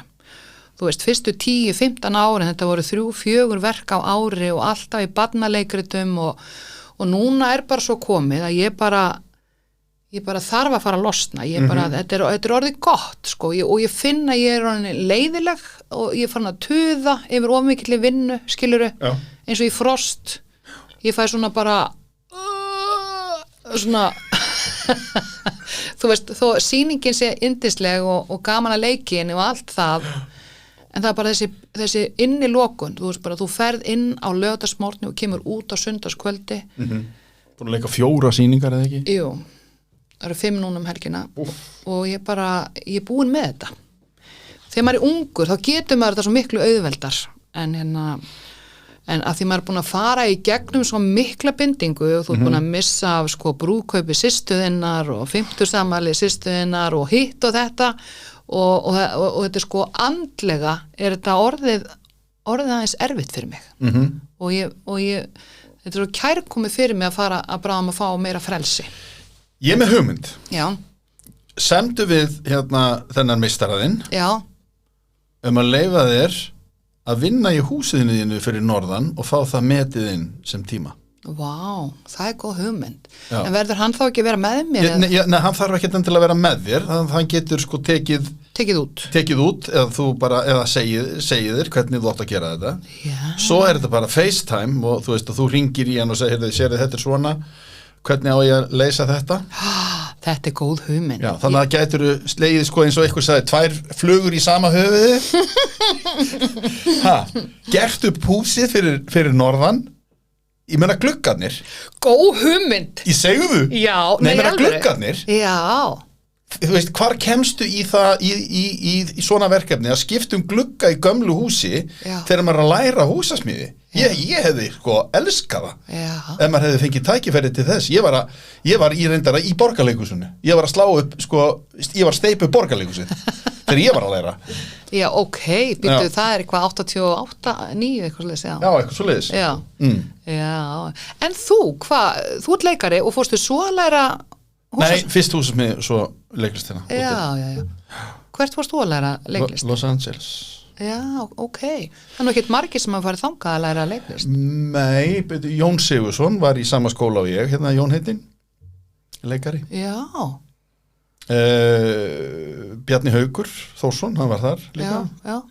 Speaker 2: Þú veist, fyrstu 10-15 árin, þetta voru 3-4 verk á ári og alltaf í barnaleikritum og núna er bara svo komið að ég bara þarf að fara að losna. Þetta er orðið gott, sko, og ég finn að ég er orðin leiðileg og ég er farin að tuða yfir of mikilli vinnu, skilurðu, eins og í Frost. Ég fæ svona bara svona þú veist, þó sýningin sé yndisleg og gaman að leikin og allt það, en það er bara þessi inn í lokun, þú veist bara, þú ferð inn á laugardagsmorgni og kemur út á sunnudagskvöldi.
Speaker 1: Búin að leika 4 sýningar eða ekki? Jú,
Speaker 2: það eru 5 núna helgina og ég er búin með þetta. Þegar maður er ungur þá getur maður þetta svo miklu auðveldar, en að því maður er búin að fara í gegnum svo mikla bindingu og þú er búin að missa af sko brúðkaupi systurðinnar og 50-samali systurðinnar og hitt og þetta og þetta er sko andlega er þetta orðið aðeins erfitt fyrir mig og ég þetta er svo kærkomið fyrir mig að fara að bráðum að fá meira frelsi.
Speaker 1: Ég er með hugmynd.
Speaker 2: Já.
Speaker 1: Semdu við þennan meistaraðinn. Já. Að leyfa þér að vinna í húsiðinu þínu fyrir norðan og fá það metið inn sem tíma.
Speaker 2: Vá, það er góð hugmynd. Já. En verður hann þá ekki að vera með mér?
Speaker 1: Nei, hann þarf ekki til að vera með þér, hann getur sko tekið út eða segið þér hvernig þú átt að gera þetta. Já. Svo er þetta bara FaceTime og þú veist að þú ringir í hann og segir þetta er svona, hvernig á ég að leysa þetta?
Speaker 2: Þetta er góð hugmynd. Já,
Speaker 1: þannig að gætur slegið sko eins og eitthvað sagði 2 flugur í sama höfuði. Gert upp húsið fyrir norðan. Ég meina gluggarnir.
Speaker 2: Góð hugmynd.
Speaker 1: Í segðu?
Speaker 2: Já.
Speaker 1: Nei, ég meina gluggarnir.
Speaker 2: Já.
Speaker 1: Þú veist, hvar kemstu í það í svona verkefni að skipta glugga í gömlu húsi þegar maður er að læra húsasmíði? Ég hefði sko elskað það ef maður hefði fengið tækifæri til þess. Ég var í reyndara í Borgarleikhúsinu. Ég var að slá upp sko, ég var að steypa upp Borgarleikhúsið þegar ég var að læra.
Speaker 2: Já, ok, býttu það er eitthvað 88, 9 eitthvað svoleiðis, já. Já,
Speaker 1: eitthvað svoleiðis.
Speaker 2: Já. Já. En þú ert leikari og fórstu svo að læra húsasmíði?
Speaker 1: Nei, fyrst húsasmíði, svo leiklistina.
Speaker 2: Já. Hvert fórst þú að læra leiklist?
Speaker 1: Los Angeles.
Speaker 2: Já, ok. Það er ekkert margir sem hafa farið þangað að læra leiklist.
Speaker 1: Nei, Jón Sigurðsson var í sama skóla og ég, hérna Jón heitinn, leikari.
Speaker 2: Já.
Speaker 1: Bjarni Haukur Þórsson, hann var þar líka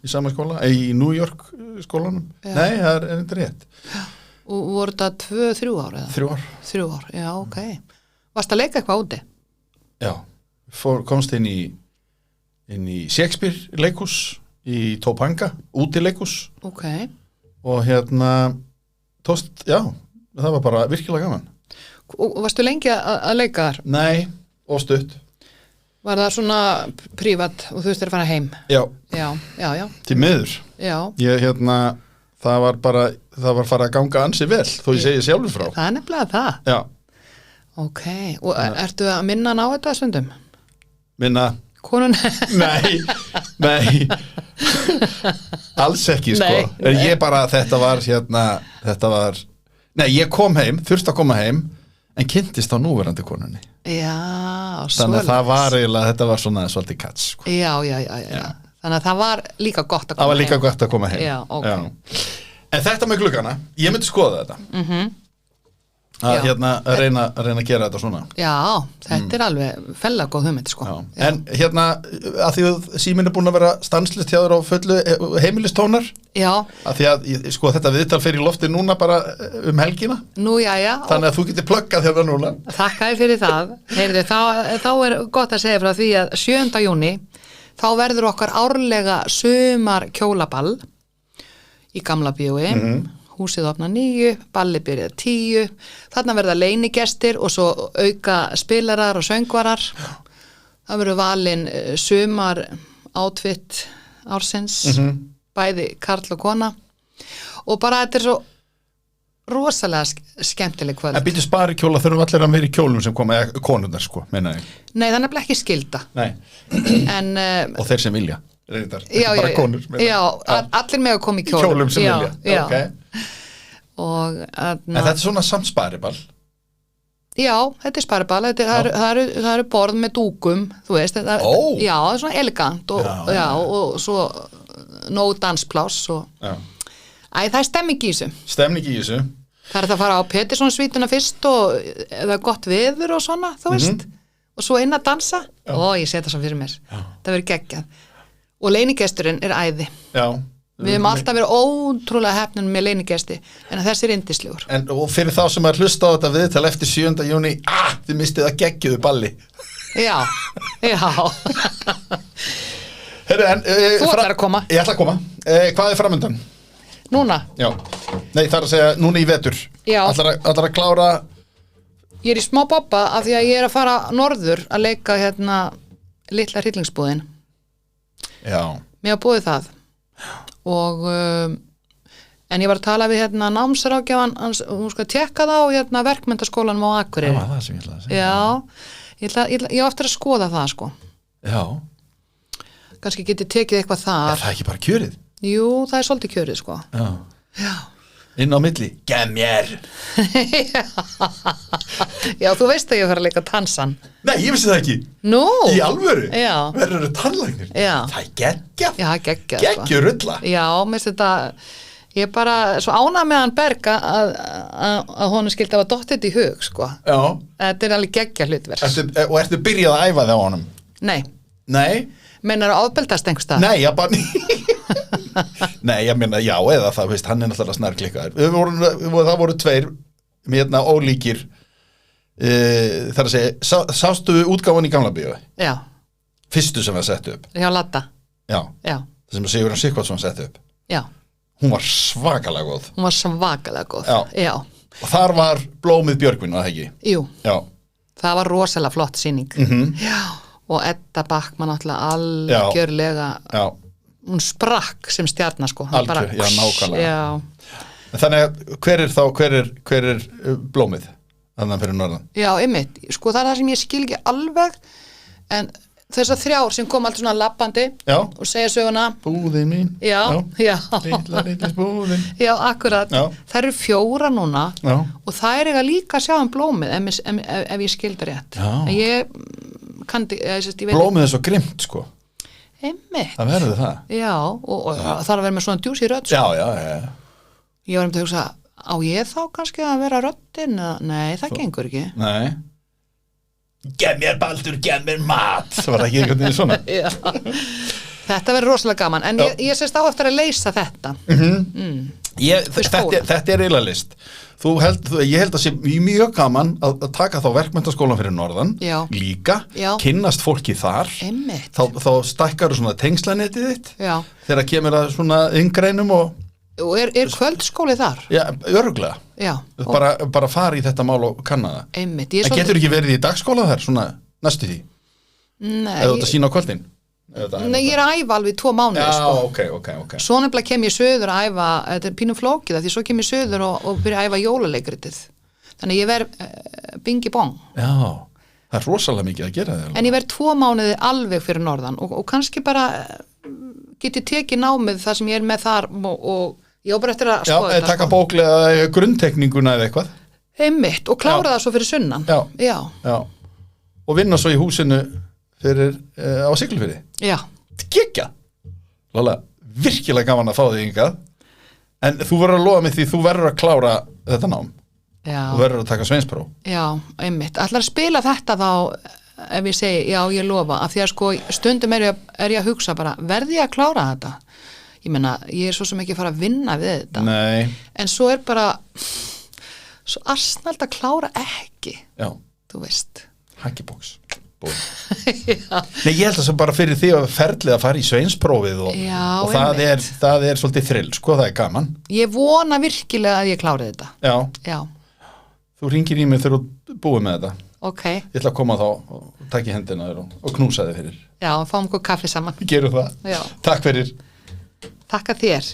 Speaker 1: í sama skóla, í New York skólanum. Nei, það er þetta rétt.
Speaker 2: Og voru þetta 2-3 ár eða?
Speaker 1: 3 ár.
Speaker 2: 3 ár, já, ok. Varst að leika eitthvað úti?
Speaker 1: Já, komst inn í Shakespeare leikhús í Topanga, úti leikhús.
Speaker 2: Ok.
Speaker 1: Og hérna það var bara virkilega gaman.
Speaker 2: Og varstu lengi að leika þar?
Speaker 1: Nei, og stutt.
Speaker 2: Var það svona prívat og þú þurftir að fara heim? Já.
Speaker 1: Til miður.
Speaker 2: Já.
Speaker 1: Það var farið að ganga ansi vel, þó ég segi sjálfur frá.
Speaker 2: Það er nefnilega það.
Speaker 1: Já.
Speaker 2: Ok, og ertu að minna hann á þetta stundum?
Speaker 1: Minna?
Speaker 2: Konun?
Speaker 1: Nei. Alls ekki, sko. En ég bara, ég kom heim, þurfti að koma heim, en kynntist á núverandi konunni.
Speaker 2: Já,
Speaker 1: þannig að það var eiginlega, þetta var svona svolítið kats, sko.
Speaker 2: Já. Þannig að það var líka gott að koma heim.
Speaker 1: Það var líka gott að koma heim.
Speaker 2: Já, ok.
Speaker 1: En þetta með gluggana, ég myndi skoða þetta. Að reyna að gera þetta svona.
Speaker 2: Já, þetta er alveg fellega góð hugmynd, sko.
Speaker 1: En að því að síminn er búin að vera stanslist hjá þér á fullu heimilistónar. Já. Að því að, sko, þetta viðtal fer í lofti núna bara helgina.
Speaker 2: Nú, já.
Speaker 1: Þannig að þú getur pluggað hérna núna.
Speaker 2: Þakka þér fyrir það. Heyrðu, þá er gott að segja frá því að 7. júní, þá verður okkar árlega sumar kjólaball í Gamla bíói. Húsið opna 9, balli byrja 10, þarna verða leynigestir og svo auka spilarar og söngvarar. Það verður valin sumar outfit ársins, bæði karl og kona, og bara þetta er svo rosalega skemmtileg kvöld.
Speaker 1: En býtu sparikjóla þurfum allir að vera í kjólum sem koma, eða konundar, sko, meina ég.
Speaker 2: Nei, það er nefnilega ekki skylda.
Speaker 1: Nei. Og þeir sem vilja.
Speaker 2: Já, allir með að koma í
Speaker 1: kjólum sem vilja.
Speaker 2: Já.
Speaker 1: Okay. En þetta er svona samt spariball?
Speaker 2: Já, þetta er spariball. Það eru borð með dúkum, þú veist. Já, það er svona elegant og svo nóg danspláss það er stemning í þessu. Það er að fara á Petterssonsvítuna fyrst og eða gott veður og svona, þú veist, og svo inn að dansa. Ég sé það svo fyrir mér. Það verður geggjað. Og leynigesturinn er æði. Já. Við höfum alltaf verið ótrúlega hefnum með leynigesti, en þessi er yndislegur.
Speaker 1: Og fyrir þá sem að hlusta á þetta viðtal eftir 7. júní, þið mistið að geggjuðu balli.
Speaker 2: Já.
Speaker 1: Heyrðu,
Speaker 2: þú ætlar að koma.
Speaker 1: Ég ætla að koma. Hvað er framöndan?
Speaker 2: Núna?
Speaker 1: Já. Nei, það er að segja núna í vetur. Já. Ætlar að klára?
Speaker 2: Ég er í smá bobba af því að ég er að fara norður að leika litla hryllingsbúðin. Já. Mér hafa búið það. Og en ég var að tala við námsráðgjafan, hún skal tekka það á verkmenntaskólanum á Akureyri.
Speaker 1: Já, það sem ég ætla að segja.
Speaker 2: Já, ég á eftir að skoða það, sko.
Speaker 1: Já.
Speaker 2: Kannski getið tekið eitthvað þar.
Speaker 1: Er það ekki bara kjörið?
Speaker 2: Jú, það er svolítið kjörið, sko. Já.
Speaker 1: Inn á milli, gem mér.
Speaker 2: Já, þú veist að ég fara að leika tansan.
Speaker 1: Nei, ég vissi það ekki.
Speaker 2: Nú?
Speaker 1: Í alvöru?
Speaker 2: Já.
Speaker 1: Verður tannlæknir?
Speaker 2: Já.
Speaker 1: Það er geggjað.
Speaker 2: Já, geggjað.
Speaker 1: Geggjurulla.
Speaker 2: Já, mér finnst þetta, ég bara svo ánað með hann Berg að honum skildi að hafa dottið í hug, sko. Já. Þetta er alveg geggjað hlutverk.
Speaker 1: Og ertu byrjað að æfa það á honum?
Speaker 2: Nei.
Speaker 1: Nei?
Speaker 2: Meinar að ofbeldast einhvers staðar?
Speaker 1: Nei, ég bara Nei, ég meina, já, eða það, veist, hann er náttúrulega snarklikkaður. Það voru tveir ólíkir þar að segja, sástu útgáfan í Gamla bíói? Já. Fyrstu sem var sett upp?
Speaker 2: Já, Ladda.
Speaker 1: Já. Það sem Sigurjón Sighvatsson sett upp? Já. Hún var svakalega góð. Já. Og þar var Blómið Björgvin, var það ekki?
Speaker 2: Jú. Já. Það var rosalega flott sýning. Já. Og Edda Backman náttúrulega algjörlega. Já. Hún sprakk sem stjarnar, sko.
Speaker 1: Algjör, já, nákvæmlega. Já. Þannig að hver er Blómið? Þannig fyrir norðan. Já,
Speaker 2: einmitt. Sko, það er það sem ég skil ekki alveg, en þessar 3 sem kom alltaf svona lappandi og segja söguna.
Speaker 1: Búðin mín. Já. Lilla búðin.
Speaker 2: Já, akkurat. Já. Það eru 4 núna og það er eiga líka að sjá Blómið ef ég skildi rétt. Já. Blómið
Speaker 1: er svo grimt, sko.
Speaker 2: Einmitt.
Speaker 1: Það verður það.
Speaker 2: Já, og það þarf að vera með svona djús í rödd.
Speaker 1: Já.
Speaker 2: Ég var að hugsa, á ég þá kannski að vera röddin? Nei, það gengur ekki.
Speaker 1: Nei. Gef mér Baldur, gef mér mat. Það var ekki einhvern veginn svona.
Speaker 2: Já. Þetta verður rosalega gaman, en ég sést á eftir að leysa þetta.
Speaker 1: Þetta er eiginlega list. Ég held að sé mjög gaman að taka þá verkmenntaskólan fyrir norðan líka, kynnast fólki þar. Þá stækkar þú svona tengslanetið þitt þegar kemur að svona ynggreinum
Speaker 2: og er kvöldskóli þar?
Speaker 1: Já, örugglega. Bara fara í þetta mál og kanna það. En getur ekki verið í dagskóla þar, svona næstu því?
Speaker 2: Nei.
Speaker 1: Eða þetta sína á kvöldin?
Speaker 2: Nei, ég er að æfa alveg 2 mánuði.
Speaker 1: Já, ok.
Speaker 2: Svo nefnilega kem ég söður að æfa, þetta er pínum flókið því svo kem ég söður og byrja að æfa jólaleikritið. Þannig ég verð bingi bong.
Speaker 1: Já, það er rosalega mikið að gera það.
Speaker 2: En ég verð 2 mánuði alveg fyrir norðan og kannski bara get ég tekið námið það sem ég er með þar og ég á bara eftir að skoða þetta.
Speaker 1: Já, taka bóklega grunntekninguna eða eitthvað.
Speaker 2: Einmitt, og klára það svo fyrir sunnan. Já.
Speaker 1: Og vinna svo í húsinu fyrir á Siglufirði.
Speaker 2: Já.
Speaker 1: Gekja. Lala, virkilega gaman að fá þig hingað. En þú verður að lofa mig því þú verður að klára þetta nám.
Speaker 2: Já.
Speaker 1: Þú verður að taka sveinspróf.
Speaker 2: Já, einmitt. Ætlar að spila þetta þá ef ég segi, já, ég lofa, af því að sko stundum er ég að hugsa bara, verði ég að klára þetta? Ég meina, ég er svo sem ekki að fara að vinna við þetta.
Speaker 1: Nei.
Speaker 2: En svo er bara svo asnald að klára ekki.
Speaker 1: Já.
Speaker 2: Þú veist.
Speaker 1: Hankibóks. Nei, ég held að það bara fyrir því að ferlið að fara í sveinsprófið og það er svolítið þrill, sko, það er gaman. Ég vona virkilega að ég klári þetta. Já. Þú ringir í mig þegar þú búið með þetta. Ok. Ég ætla að koma þá og taka í hendina þér og knúsa þig fyrir. Já, fáum okkur kaffi saman. Gerum það. Já. Takk fyrir. Takk að þér.